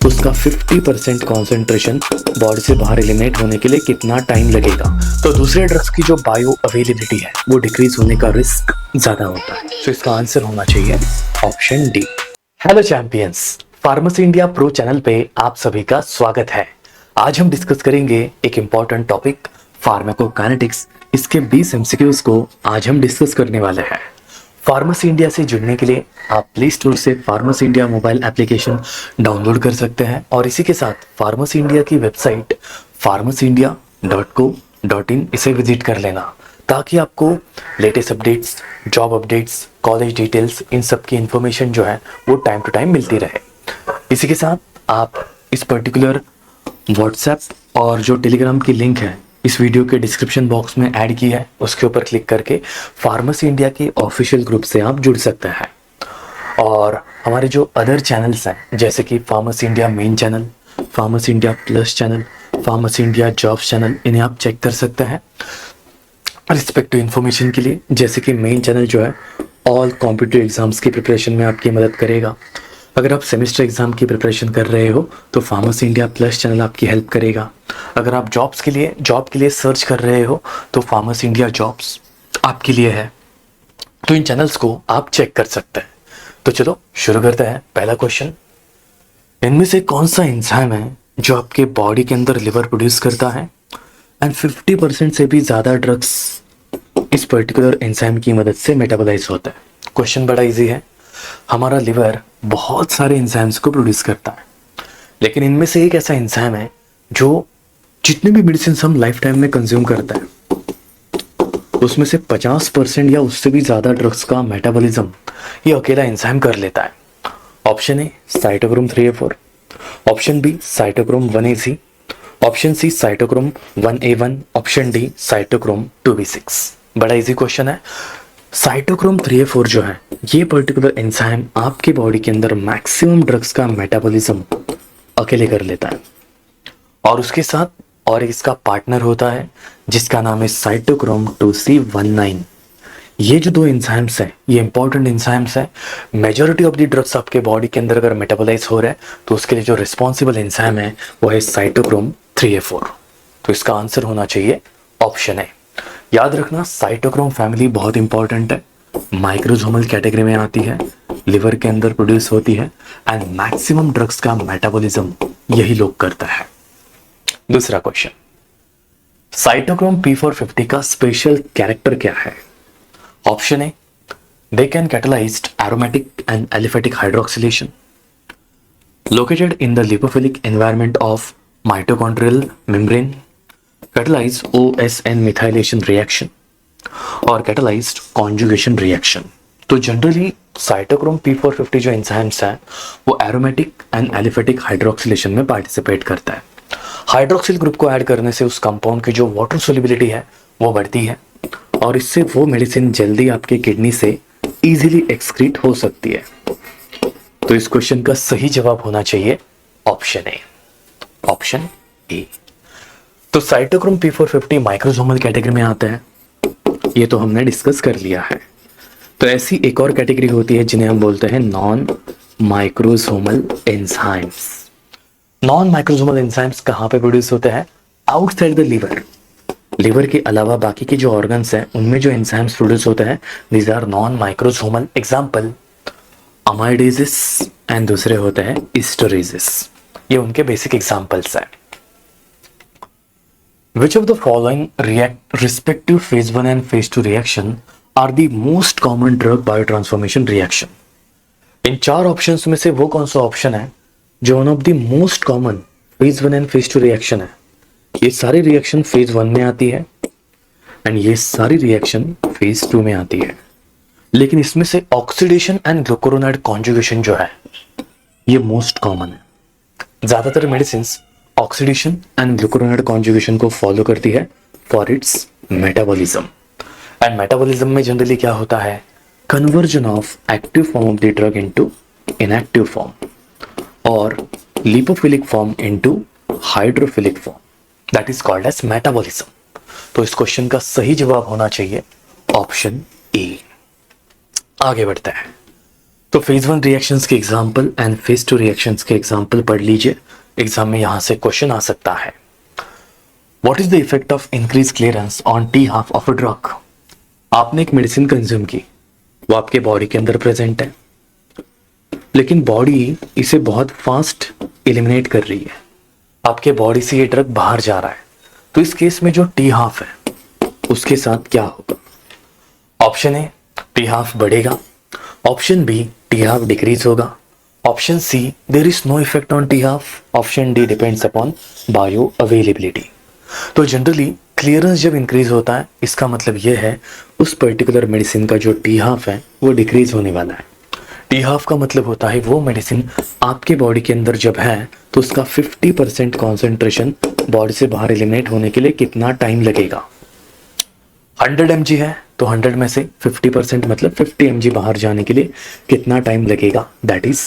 उसका 50% concentration body से बाहर एलिमिनेट होने के लिए कितना टाइम लगेगा। तो दूसरे ड्रग्स की जो बायो अवेलेबिलिटी है वो डिक्रीज होने का रिस्क ज़्यादा होता है। तो इसका आंसर होना चाहिए option D. Hello champions, pharmacy India pro channel पे आप सभी का स्वागत है। आज हम डिस्कस करेंगे एक इम्पॉर्टेंट टॉपिक फार्माकोकाइनेटिक्स। इसके 20 एमसीक्यूज को आज हम डिस्कस करने वाले हैं। फार्मेसी इंडिया से जुड़ने के लिए आप प्ले स्टोर से pharmacy India mobile application download कर सकते हैं और इसी के साथ फार्मेसी इंडिया की वेबसाइट pharmacyindia.co.in इसे विजिट कर लेना, ताकि आपको latest updates, job updates, college details, इन सब की इंफॉर्मेशन जो है वो टाइम टू टाइम मिलती रहे। इसी के साथ आप इस पर्टिकुलर व्हाट्सएप और जो टेलीग्राम की लिंक है इस वीडियो के डिस्क्रिप्शन बॉक्स में ऐड की है, उसके ऊपर क्लिक करके फार्मेसी इंडिया के ऑफिशियल ग्रुप से आप जुड़ सकते हैं। और हमारे जो अदर चैनल्स हैं जैसे कि pharmacy India main channel, pharmacy India plus channel, pharmacy India jobs channel, इन्हें आप चेक कर सकते हैं रिस्पेक्टिव इन्फॉर्मेशन के लिए। जैसे कि मेन चैनल जो है ऑल कॉम्पिटिटिव एग्जाम्स की प्रिपरेशन में आपकी मदद करेगा। अगर आप सेमेस्टर एग्जाम की प्रिपरेशन कर रहे हो तो फार्मेसी इंडिया प्लस चैनल आपकी हेल्प करेगा। अगर आप जॉब के लिए सर्च कर रहे हो तो फार्मेसी इंडिया जॉब्स आपके लिए है। तो इन चैनल्स को आप चेक कर सकते हैं। तो चलो शुरू करते हैं। पहला क्वेश्चन, इनमें से कौन सा एंजाइम है जो आपके बॉडी के अंदर लिवर प्रोड्यूस करता है एंड 50% से भी ज़्यादा ड्रग्स इस पर्टिकुलर एंजाइम की मदद से मेटाबोलाइज होता है। क्वेश्चन बड़ा इजी है। हमारा लिवर बहुत सारे एंजाइम्स को प्रोड्यूस करता है, लेकिन इनमें से एक ऐसा एंजाइम है जो जितने भी मेडिसिन हम लाइफ टाइम में कंज्यूम करते हैं उसमें से 50% या उससे भी ज़्यादा ड्रग्स का मेटाबॉलिज्म ये अकेला एंजाइम कर लेता है। Option A cytochrome 3A4, option B cytochrome 1AC, option C cytochrome 1A1, option D cytochrome 2B6। बड़ा इजी क्वेश्चन है। साइटोक्रोम 3A4 जो है ये पर्टिकुलर एंजाइम आपके बॉडी के अंदर मैक्सिमम ड्रग्स का मेटाबॉलिज्म अकेले कर लेता है, और उसके साथ और इसका पार्टनर होता है जिसका नाम है साइटोक्रोम 2C19। ये जो दो एंजाइम्स हैं ये इंपॉर्टेंट एंजाइम्स हैं। मेजॉरिटी ऑफ द ड्रग्स आपके बॉडी के अंदर अगर मेटाबोलाइज हो रहा है तो उसके लिए जो रिस्पॉन्सिबल एंजाइम है वो है साइटोक्रोम 3A4। तो इसका आंसर होना चाहिए ऑप्शन है। याद रखना साइटोक्रोम फैमिली बहुत इंपॉर्टेंट है, माइक्रोसोमल कैटेगरी में आती है, लिवर के अंदर प्रोड्यूस होती है एंड मैक्सिमम ड्रग्स का मेटाबॉलिज्म यही लोग करता है। दूसरा क्वेश्चन, साइटोक्रोम P450 का स्पेशल कैरेक्टर क्या है? Option A they can catalyse aromatic and aliphatic hydroxylation located in the lipophilic environment of mitochondrial membrane, catalyze OSN methylation reaction और catalyzed conjugation reaction। तो जनरली साइटोक्रोम P450 जो enzymes हैं वो aromatic and aliphatic hydroxylation में participate करता है। Hydroxyl group को add करने से उस कंपाउंड की जो वाटर सोल्युबिलिटी है वो बढ़ती है और इससे वो मेडिसिन जल्दी आपके किडनी से इजीली एक्सक्रीट हो सकती है। तो इस क्वेश्चन का सही जवाब होना चाहिए ऑप्शन ए, ऑप्शन ए। तो साइटोक्रोम P450 माइक्रोसोमल कैटेगरी में आता है, ये तो हमने डिस्कस कर लिया है। तो ऐसी एक और कैटेगरी होती है जिन्हें हम बोलते हैं non microsomal enzymes. Non microsomal enzymes कहाँ पे प्रोड्यूस होते हैं? Outside the liver. लिवर के अलावा बाकी के जो ऑर्गन्स हैं उनमें जो एंजाइम्स प्रोड्यूस होते हैं these are non microsomal. Example amidases and दूसरे होते हैं हिस्टोरेजेस। ये उनके बेसिक एग्जाम्पल्स हैं। Which of the following respective phase 1 and phase 2 reaction are the most common drug biotransformation reaction? इन चार ऑप्शंस में से वो कौन सा ऑप्शन है जो one of the most common phase 1 and phase 2 reaction है? ये सारी रिएक्शन फेज 1 में आती है एंड ये सारी रिएक्शन फेज 2 में आती है, लेकिन इसमें से ऑक्सीडेशन एंड ग्लूकुरोनाइड कॉन्जुगेशन जो है ये मोस्ट कॉमन है। ज्यादातर medicine oxidation and glucuronide conjugation को फॉलो करती है for its metabolism. And metabolism में जनरली क्या होता है? Conversion of active form of the drug into inactive form और lipophilic form into hydrophilic form, that is called as metabolism. तो इस क्वेश्चन का सही जवाब होना चाहिए ऑप्शन ए। आगे बढ़ते हैं। तो फेज 1 रिएक्शंस के एग्जाम्पल एंड फेज 2 रिएक्शंस के एग्जाम्पल पढ़ लीजिए, एग्जाम में यहां से क्वेश्चन आ सकता है। What is the effect of increase clearance on T half of a drug? आपने एक मेडिसिन कंज्यूम की, वो आपके बॉडी के अंदर प्रेजेंट है, लेकिन बॉडी इसे बहुत फास्ट एलिमिनेट कर रही है, आपके बॉडी से ये ड्रग बाहर जा रहा है, तो इस केस में जो टी हाफ है उसके साथ क्या होगा? ऑप्शन ए टी हाफ बढ़ेगा, option B T half decrease होगा, option C there is no effect on T half, option D depends upon bioavailability. तो जनरली क्लियरेंस जब इंक्रीज होता है इसका मतलब यह है उस पर्टिकुलर मेडिसिन का जो टी हाफ है वो डिक्रीज होने वाला है। टी हाफ का मतलब होता है वो मेडिसिन आपके बॉडी के अंदर जब है तो उसका 50% कॉन्सेंट्रेशन बॉडी से बाहर एलिमिनेट होने के लिए कितना टाइम लगेगा। 100 mg है तो 100 में से 50% मतलब 50 mg बाहर जाने के लिए कितना टाइम लगेगा, that is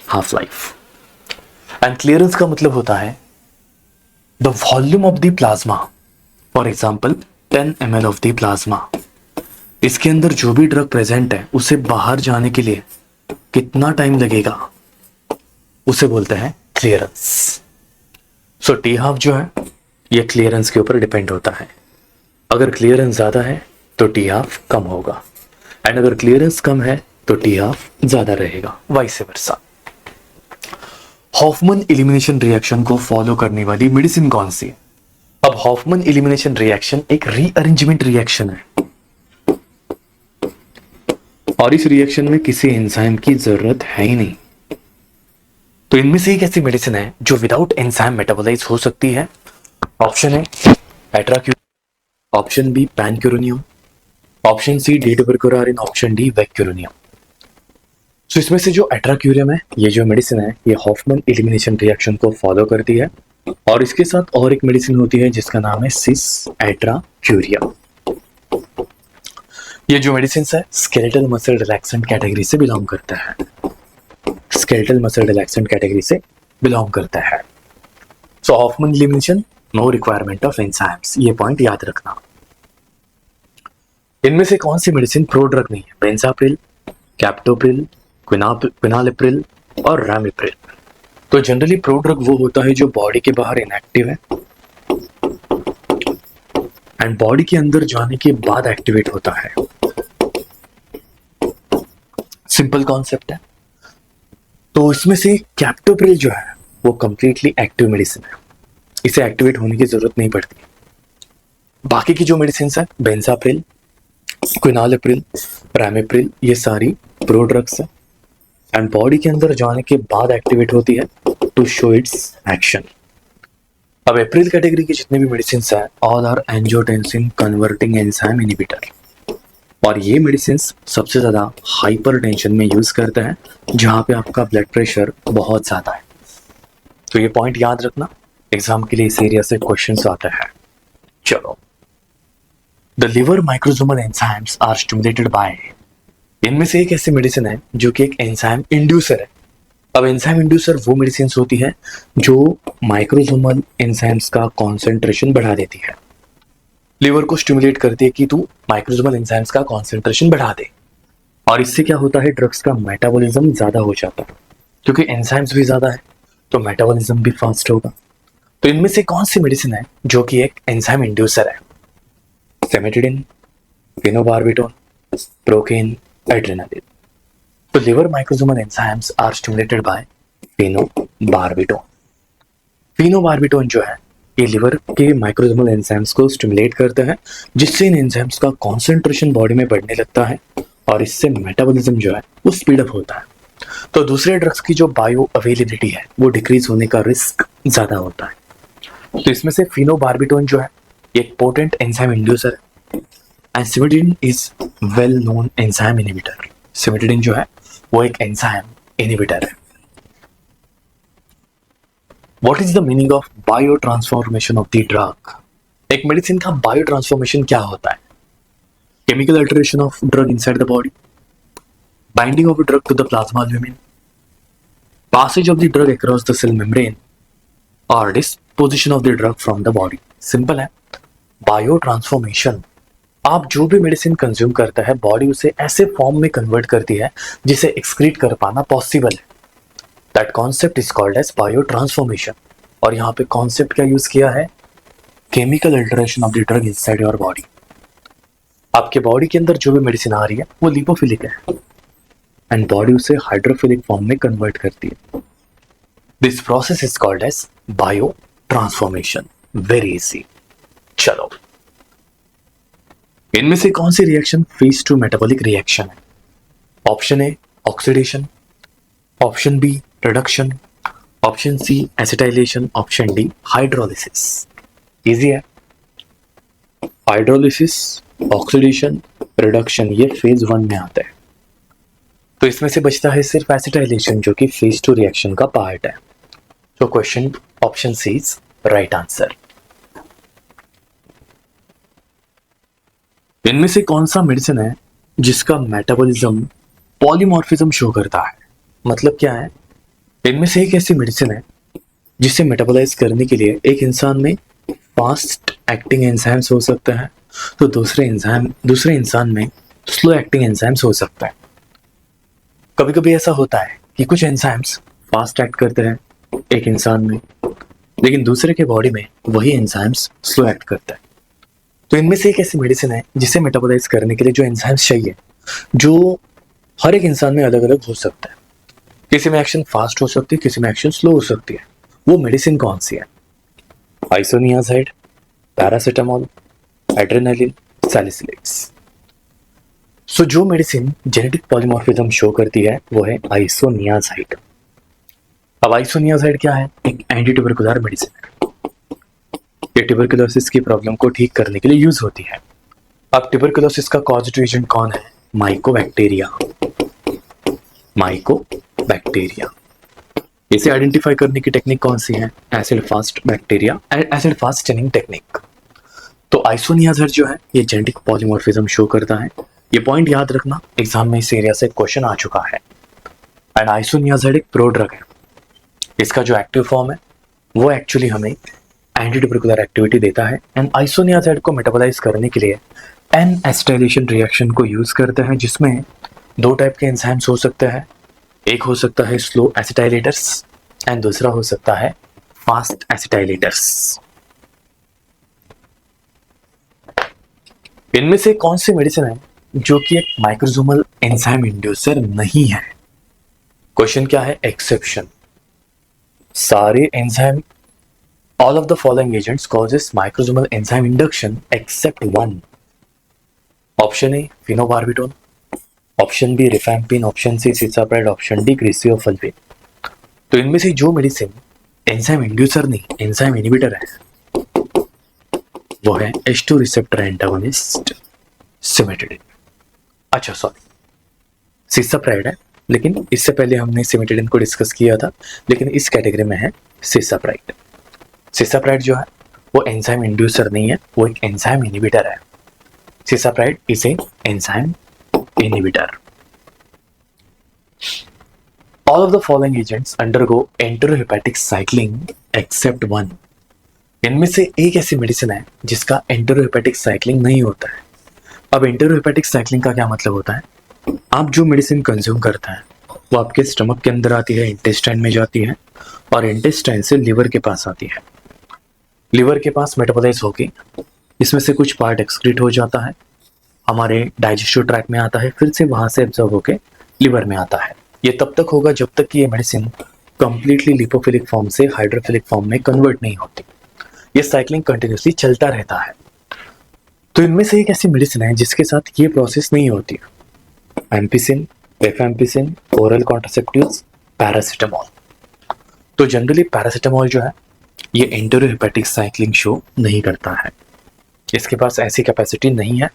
half life. And clearance का मतलब होता है the volume of the plasma, for example 10 ml of the plasma, इसके अंदर जो भी ड्रग प्रेजेंट है उसे बाहर जाने के लिए कितना टाइम लगेगा, उसे बोलते हैं क्लियरेंस। सो टी हाफ जो है ये क्लियरेंस के ऊपर डिपेंड होता है। अगर क्लियरेंस ज्यादा है तो टी हाफ कम होगा, एंड अगर क्लियरेंस कम है तो टी हाफ ज्यादा रहेगा, vice versa. Hofmann elimination reaction को फॉलो करने वाली मेडिसिन कौन सी है? अब हॉफमैन एलिमिनेशन रिएक्शन एक रीअरेंजमेंट रिएक्शन है, और इस रिएक्शन में किसी एंजाइम की जरूरत है ही नहीं। तो इनमें से एक ऐसी मेडिसिन है जो विदाउट एंजाइम मेटाबोलाइज हो सकती है। ऑप्शन है atracurium, option B pancuronium, option C d tubocurarine, option D vecuronium. तो इसमें से जो एट्राक्यूरियम है ये जो मेडिसिन है ये हॉफमैन एलिमिनेशन रिएक्शन को फॉलो करती है, और इसके साथ और एक मेडिसिन होती है जिसका नाम है सिस एट्राक्यूरियम। ये जो मेडिसिन है स्केलेटल मसल रिलैक्सेंट कैटेगरी से बिलोंग करता है, स्केलेटल मसल रिलैक्सेंट कैटेगरी से बिलोंग करता है। So Hofmann elimination no requirement of enzymes, ये पॉइंट याद रखना। इनमें से कौन सी मेडिसिन प्रोड्रग नहीं है? बेंजाप्रिल, कैप्टोप्रिल, क्विनालेप्रिल और रामिप्रिल। तो जनरली प्रोड्रग वो होता है जो बॉडी के बाहर इनएक्टिव है एंड बॉडी के अंदर जाने के बाद एक्टिवेट होता है। सिंपल कॉन्सेप्ट है। तो इसमें से कैप्टोप्रिल जो है वो कंप्लीटली एक्टिव मेडिसिन है, इसे एक्टिवेट होने की जरूरत नहीं पड़ती। बाकी की जो मेडिसिन है बेंजाप्रिल, क्विनालेप्रिल, रामिप्रिल, ये सारी प्रोड्रग्स है एंड बॉडी के अंदर जाने के बाद एक्टिवेट होती है टू शो इट्स एक्शन। अब एप्रिल कैटेगरी की जितने भी मेडिसिन है all are angiotensin converting enzyme inhibitor, और ये मेडिसिन सबसे ज्यादा हाइपर टेंशन में यूज करते हैं जहां पे आपका ब्लड प्रेशर बहुत ज्यादा है। तो ये पॉइंट याद रखना, एग्जाम के लिए इस एरिया से क्वेश्चंस आते हैं। चलो, the liver microsomal enzymes are stimulated by, इनमें से एक ऐसी मेडिसिन है जो कि एक एंजाइम इंड्यूसर है। अब एंजाइम इंड्यूसर वो मेडिसिन होती है जो माइक्रोसोमल एंजाइम्स का कॉन्सेंट्रेशन बढ़ा देती है, लिवर को स्टिमुलेट करती है कि तू माइक्रोसोमल एंजाइम्स का कॉन्सेंट्रेशन बढ़ा दे, और इससे क्या होता है ड्रग्स का मेटाबॉलिज्म ज्यादा हो जाता है, क्योंकि एंजाइम्स भी ज्यादा है तो मेटाबॉलिज्म भी फास्ट होगा। तो इनमें से कौन सी मेडिसिन है जो कि एक एंजाइम इंड्यूसर है? Cimetidine, phenobarbitone, procaine, adrenaline. तो liver microsomal enzymes are stimulated by phenobarbitone. Phenobarbitone जो है ये लिवर के माइक्रोसोमल एंजाइम्स को स्टिमुलेट करते हैं, जिससे इन एंजाइम्स का कॉन्सेंट्रेशन बॉडी में बढ़ने लगता है और इससे मेटाबॉलिज्म जो है वो स्पीड अप होता है। तो दूसरे ड्रग्स की जो बायो अवेलेबिलिटी है वो डिक्रीज होने का रिस्क ज्यादा होता है। तो इसमें से फेनोबार्बिटोन जो है एक पोटेंट एंजाइम इंड्यूसर है and cimetidine is well known enzyme inhibitor. Cimetidine जो है वो एक एंजाइम इनहिबिटर है। What is the meaning of biotransformation of the drug? एक मेडिसिन का बायो ट्रांसफॉर्मेशन क्या होता है? Chemical alteration of drug inside the body, binding of drug to the plasma albumin, passage of the drug across the cell membrane, और disposition of the drug from the body। Simple है, bio transformation आप जो भी medicine consume करता है body उसे ऐसे form में कन्वर्ट करती है जिसे एक्सक्रीट कर पाना पॉसिबल है। That concept is called as biotransformation. और यहाँ पे कॉन्सेप्ट क्या यूज किया है? Chemical alteration of the drug inside your body. आपके बॉडी के अंदर जो भी मेडिसिन आ रही है वो लिपोफिलिक है एंड बॉडी उसे हाइड्रोफिलिक फॉर्म में कन्वर्ट करती है। This process is called as biotransformation. Very easy. चलो, इनमें से कौन सी reaction phase two metabolic reaction है? Option A oxidation, option B reduction, option C acetylation, option D hydrolysis. Easy है। हाइड्रोलिसिस, ऑक्सीडेशन, रिडक्शन ये फेज 1 में आता है। तो इसमें से बचता है सिर्फ एसिटाइलेशन जो कि फेज 2 रिएक्शन का पार्ट है। तो question option C is right answer. इनमें से कौन सा मेडिसिन है जिसका मेटाबॉलिज्म पॉलीमॉर्फिज्म शो करता है? मतलब क्या है? इनमें से एक ऐसी मेडिसिन है जिसे मेटाबोलाइज करने के लिए एक इंसान में फास्ट एक्टिंग एंजाइम्स हो सकते हैं, तो दूसरे इंसान में स्लो एक्टिंग एंजाइम्स हो सकता है। कभी कभी ऐसा होता है कि कुछ एंजाइम्स फास्ट एक्ट करते हैं एक इंसान में, लेकिन दूसरे के बॉडी में वही एंजाइम्स स्लो एक्ट करता है। तो इनमें से एक ऐसी मेडिसिन है जिसे मेटाबोलाइज करने के लिए जो एंजाइम्स चाहिए, जो हर एक इंसान में अलग अलग हो सकता है। किसी में एक्शन फास्ट हो सकती है, किसी में एक्शन स्लो हो सकती है। वो मेडिसिन कौन सी है? Isoniazid, paracetamol, adrenaline, salicylates. So जो मेडिसिन जेनेटिक पॉलीमॉर्फिज्म शो करती है वो है आइसोनियाजाइड। अब आइसोनियाजाइड क्या है? एक एंटी ट्यूबरकुलर मेडिसिन है। ये ट्यूबरकुलोसिस की प्रॉब्लम को ठीक करने के लिए यूज होती है। अब ट्यूबरकुलोसिस का कॉजेटिव एजेंट कौन है? माइकोबैक्टीरिया। माइकोबैक्टीरिया। इसे आइडेंटिफाई करने की टेक्निक कौन सी है? Acid fast bacteria, acid fast staining technique. तो आइसोनियाजाइड जो है ये जेनेटिक पॉलीमॉर्फिज्म शो करता है। ये पॉइंट याद रखना, एग्जाम में इस एरिया से क्वेश्चन आ चुका है। एंड आइसोनियाजाइड एक प्रोड्रग है। इसका जो एक्टिव फॉर्म है वो एक्चुअली हमें एंटी ट्यूबरकुलर एक्टिविटी देता है। एंड आइसोनियाजाइड को मेटाबोलाइज करने के लिए एन एसिटाइलेशन रिएक्शन को यूज करते हैं, जिसमें 2 टाइप के एंजाइम्स हो सकते हैं। एक हो सकता है स्लो एसिटाइलेटर्स एंड दूसरा हो सकता है फास्ट एसिटाइलेटर्स। इनमें से कौन सी मेडिसिन है जो कि एक माइक्रोसोमल एंजाइम इंड्यूसर नहीं है? क्वेश्चन क्या है? एक्सेप्शन। सारे enzyme, all of the following agents causes microsomal enzyme induction except one. Option A phenobarbital, option B rifampin, option C cisapride, option D griseofulvin. तो इनमें से जो मेडिसिन एंजाइम इंड्यूसर नहीं एंजाइम इनहिबिटर है वो है H2 रिसेप्टर एंटागोनिस्ट सिमेटिडिन। अच्छा sorry, cisapride है, लेकिन इससे पहले हमने सिमेटिडिन को डिस्कस किया था, लेकिन इस कैटेगरी में है सिसाप्राइड। सिसाप्राइड जो है वो एंजाइम इंड्यूसर नहीं है, वो एक एंजाइम इनहिबिटर है। Cisapride is a enzyme inhibitor. All of the following agents undergo enterohepatic cycling except one. इनमें से एक ऐसी मेडिसिन है जिसका एंटेरोहेपेटिक साइक्लिंग नहीं होता है। अब एंटेरोहेपेटिक साइक्लिंग का क्या मतलब होता है? आप जो मेडिसिन कंज्यूम करते हैं वो आपके स्टमक के अंदर आती है, इंटेस्टाइन में जाती है और इंटेस्टाइन से लिवर के पास आती है। लिवर के पास मेटाबोलाइज होके इसमें से कुछ पार्ट एक्सक्रीट हो जाता है, हमारे डाइजेस्टिव ट्रैक्ट में आता है, फिर से वहां से एब्जॉर्ब होके लिवर में आता है। ये तब तक होगा जब तक कि ये मेडिसिन कंप्लीटली लिपोफिलिक फॉर्म से हाइड्रोफिलिक फॉर्म में कन्वर्ट नहीं होती। ये साइक्लिंग कंटिन्यूसली चलता रहता है। तो इनमें से एक ऐसी मेडिसिन है जिसके साथ ये प्रोसेस नहीं होती। एम्पिसिन, रिफैम्पिसिन, ओरल कॉन्ट्रासेप्टिव्स, पैरासीटामोल। तो जनरली पैरासीटामोल जो है ये एंटेरोहेपेटिक साइक्लिंग शो नहीं करता है, इसके पास ऐसी कैपेसिटी नहीं है।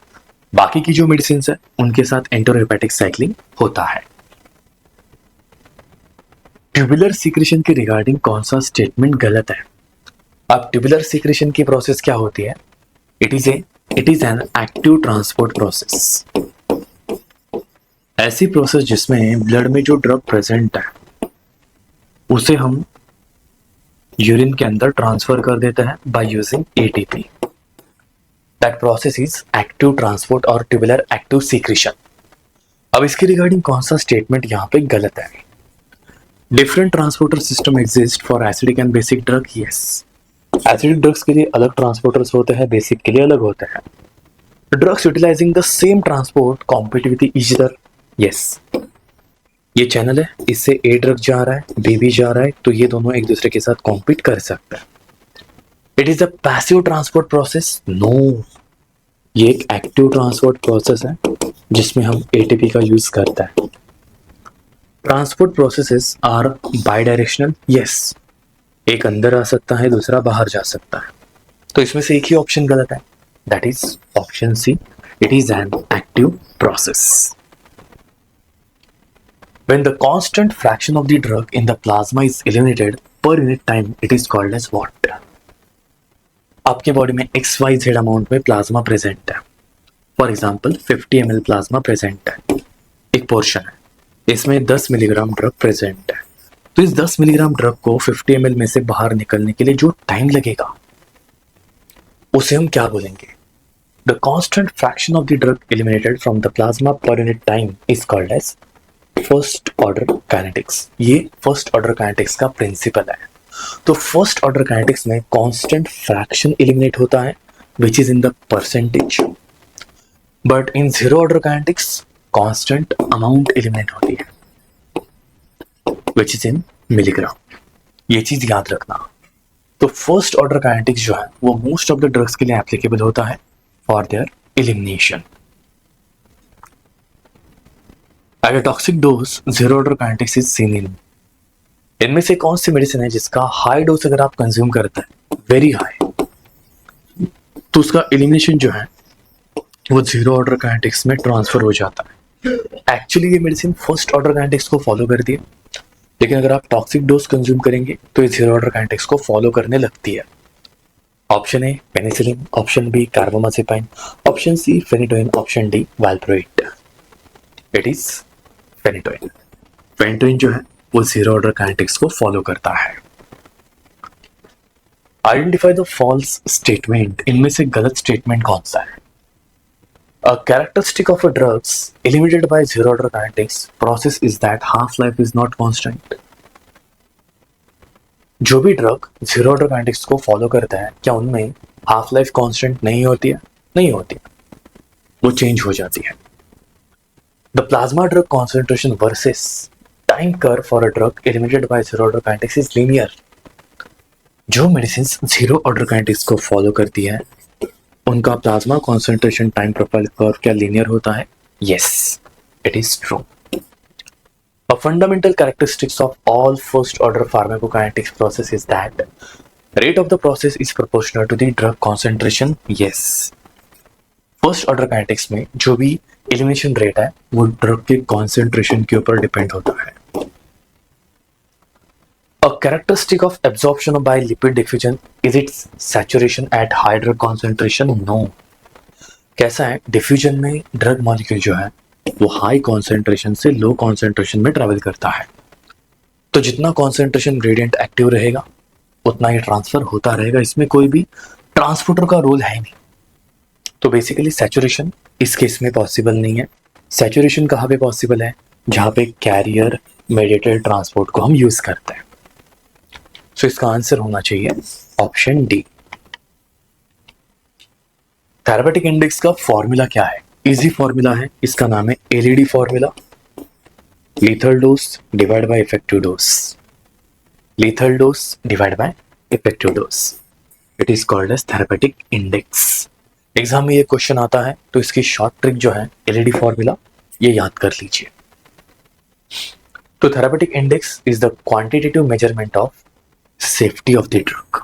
बाकी की जो मेडिसिन है उनके साथ एंटेरोहेपेटिक साइक्लिंग होता है। ट्यूबुलर सीक्रेशन के रिगार्डिंग कौन सा स्टेटमेंट गलत है? अब ट्यूबुलर सीक्रेशन की प्रोसेस क्या होती है? It is an active transport process. ऐसी प्रोसेस जिसमें ब्लड में जो ड्रग प्रेजेंट है उसे हम यूरिन के अंदर ट्रांसफर कर देते हैं by using ATP. That process is active transport और ट्यूबुलर एक्टिव सीक्रेशन। अब इसके रिगार्डिंग कौन सा स्टेटमेंट यहाँ पे गलत है? Different transporter system exist for acidic and basic drug. Yes, acidic drugs के लिए अलग ट्रांसपोर्टर्स होते हैं, बेसिक के लिए अलग होते हैं। Drugs utilising the same transport compete with each other. Yes, ये चैनल है, इससे ए ड्रग जा रहा है, बी भी जा रहा है, तो ये दोनों एक दूसरे के साथ कॉम्पीट कर सकते हैं। It is a passive transport process. No, ये एक एक्टिव ट्रांसपोर्ट प्रोसेस है जिसमें हम एटीपी का यूज करते हैं। Transport processes are bidirectional. Yes, एक अंदर आ सकता है, दूसरा बाहर जा सकता है, तो इसमें से एक ही ऑप्शन गलत है, that is option C, it is an active process. When the constant fraction of the drug in the plasma is eliminated per unit time, it is called as what? आपके बॉडी में XYZ amount में plasma present है, for example 50 ml plasma present है, एक portion है, इसमें 10 milligram drug present है। तो इस 10 मिलीग्राम ड्रग को 50 ml में से बाहर निकलने के लिए जो टाइम लगेगा उसे हम क्या बोलेंगे? The constant fraction of the drug eliminated from the plasma per unit time is called as first order kinetics. ये फर्स्ट ऑर्डर काइनेटिक्स का प्रिंसिपल है। तो फर्स्ट ऑर्डर काइनेटिक्स में कांस्टेंट फ्रैक्शन एलिमिनेट होता है which is in the percentage, but in zero order kinetics constant amount eliminate होती है which is in milligram. ये चीज याद रखना। तो फर्स्ट ऑर्डर काइनेटिक्स जो है वो मोस्ट ऑफ द ड्रग्स के लिए एप्लीकेबल होता है for their elimination. At a toxic dose, zero order kinetics is seen in। इनमें से कौन सी मेडिसिन है जिसका हाई डोज अगर आप कंज्यूम करते हैं, वेरी हाई, तो उसका एलिमिनेशन जो है वो जीरो ऑर्डर काइनेटिक्स में ट्रांसफर हो जाता है। एक्चुअली ये मेडिसिन फर्स्ट ऑर्डर काइनेटिक्स को फॉलो करती है, लेकिन अगर आप टॉक्सिक डोज कंज्यूम करेंगे तो ये जीरो ऑर्डर काइनेटिक्स को फॉलो करने लगती है। Option A penicillin, option B carbamazepine, option C phenytoin, option D valproate. It is phenytoin. Phenytoin जो है वो जीरो ऑर्डर काइनेटिक्स को फॉलो करता है। Identify the false statement. इनमें से गलत स्टेटमेंट कौन सा है? A characteristic of a drugs eliminated by zero order kinetics process is that half life is not constant. जो भी ड्रग जीरो ऑर्डर काइनेटिक्स को फॉलो करता है, क्या उनमें हाफ लाइफ कांस्टेंट नहीं होती है? नहीं होती, वो चेंज हो जाती है। The plasma drug concentration versus time curve for a drug eliminated by zero order kinetics is linear। जो मेडिसिन जीरो ऑर्डर काइनेटिक्स को फॉलो करती है उनका plasma concentration time profile curve क्या लीनियर होता है? Yes, it is true. A fundamental characteristics of all first order pharmacokinetics process is that rate of the process is proportional to the drug concentration. Yes, first order kinetics में जो भी elimination rate है वो drug के concentration के ऊपर depend होता है। A characteristic of absorption by lipid diffusion is its saturation at high drug concentration. No, कैसा है, डिफ्यूजन में ड्रग मॉलिक्यूल जो है वो हाई कॉन्सेंट्रेशन से लो कॉन्सेंट्रेशन में ट्रेवल करता है, तो जितना कॉन्सेंट्रेशन ग्रेडियंट एक्टिव रहेगा उतना ही ट्रांसफर होता रहेगा, इसमें कोई भी ट्रांसपोर्टर का रोल है नहीं। तो बेसिकली सैचुरेशन इस केस में पॉसिबल नहीं है। सैचुरेशन कहाँ पे पॉसिबल है? जहाँ पे कैरियर मेडिएटेड ट्रांसपोर्ट को हम यूज करते हैं। सो इसका आंसर होना चाहिए ऑप्शन डी। थेरापेटिक इंडेक्स का फॉर्मूला क्या है? इजी फॉर्मूला है, इसका नाम है LED formula, lethal dose divide by effective dose. Lethal dose divide by effective dose, it is called as therapeutic index. Exam में ये क्वेश्चन आता है तो इसकी शॉर्ट ट्रिक जो है एलईडी फॉर्मूला, ये याद कर लीजिए। तो therapeutic index is the quantitative measurement of safety of the drug.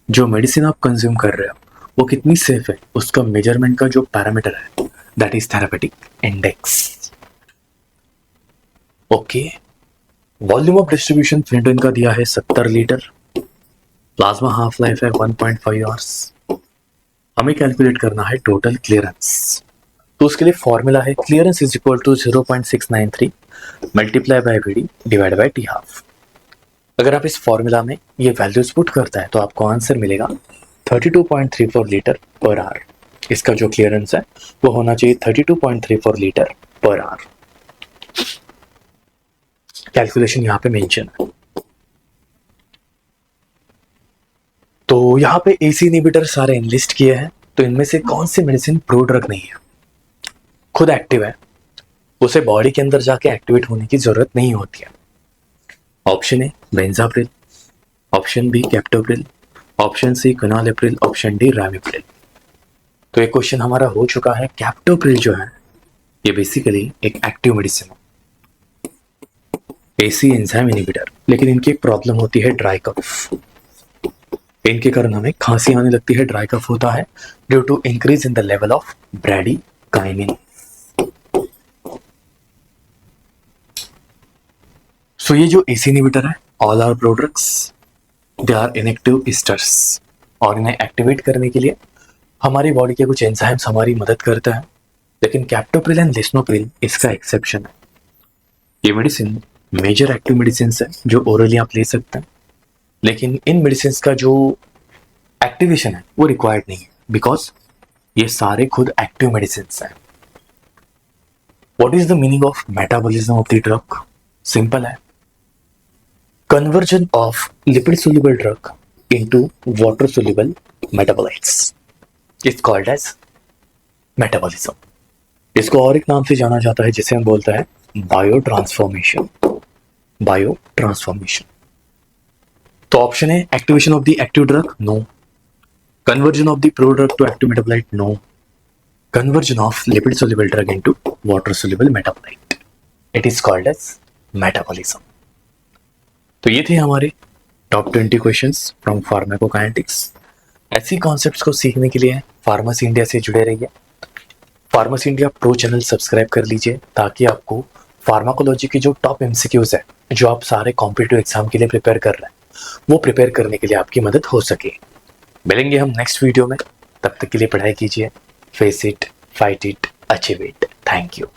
जो मेडिसिन आप कंज्यूम कर रहे हो वो कितनी सेफ है उसका मेजरमेंट का जो पैरामीटर है that is therapeutic index. Okay, volume of distribution phenytoin का दिया है 70 लीटर, प्लाज्मा हाफ लाइफ है 1.5 आवर्स। हमें कैलकुलेट करना है टोटल क्लियरेंस, तो उसके लिए फॉर्मूला है clearance is equal to 0.693 multiply by VD divide by T half. अगर आप इस फॉर्मूला में ये वैल्यूज पुट करता है तो आपको आंसर मिलेगा 32.34 लीटर पर आवर। इसका जो क्लियरेंस है वो होना चाहिए 32.34 लीटर पर आवर। कैलकुलेशन यहाँ पे मेंशन है। तो यहाँ पे एसी इनहिबिटर सारे एनलिस्ट किए हैं, तो इनमें से कौन सी मेडिसिन प्रो ड्रग नहीं है, खुद एक्टिव है, उसे बॉडी के अंदर जाके एक्टिवेट होने की जरूरत नहीं होती है? Option A benazepril, option B captopril, option C quinapril, option D ramipril. तो ये क्वेश्चन हमारा हो चुका है। कैप्टोप्रिल जो है ये बेसिकली एक एक्टिव मेडिसिन है, एसी एंजाइम इनहिबिटर, लेकिन इनकी एक प्रॉब्लम होती है ड्राई कफ। इनके कारण हमें खांसी आने लगती है, ड्राई कफ होता है due to increase in the level of bradykinin. So ये जो एसी इनहिबिटर है, all are products they are inactive esters, और इन्हें एक्टिवेट करने के लिए हमारी बॉडी के कुछ एंजाइम्स हमारी मदद करता है, लेकिन कैप्टोप्रिल एंड लिस्नोप्रिल इसका एक्सेप्शन है। ये मेडिसिन मेजर एक्टिव मेडिसिन है जो ओरली आप ले सकते हैं, लेकिन इन मेडिसिन का जो एक्टिवेशन है वो रिक्वायर्ड नहीं है, बिकॉज ये सारे खुद एक्टिव मेडिसिन हैं। What is the meaning of metabolism of the drug? Simple है, conversion of lipid soluble drug into water soluble metabolites is called as metabolism. इसको और एक नाम से जाना जाता है जिसे हम बोलते हैं बायो ट्रांसफॉर्मेशन। Biotransformation. तो ऑप्शन है activation of the active drug, no. Conversion of the prodrug to active metabolite, no. Conversion of lipid soluble drug into water soluble metabolite, it is called as metabolism. तो ये थे हमारे top 20 questions from pharmacokinetics. ऐसी concepts को सीखने के लिए pharmacy India से जुड़े रहिए। Pharmacy India pro channel subscribe कर लीजिए ताकि आपको फार्माकोलॉजी की जो टॉप एमसीक्यूज है, जो आप सारे कॉम्पिटिटिव एग्जाम के लिए प्रिपेयर कर रहे हैं, वो प्रिपेयर करने के लिए आपकी मदद हो सके। मिलेंगे हम नेक्स्ट वीडियो में, तब तक के लिए पढ़ाई कीजिए, face it, fight it, achieve it. Thank you.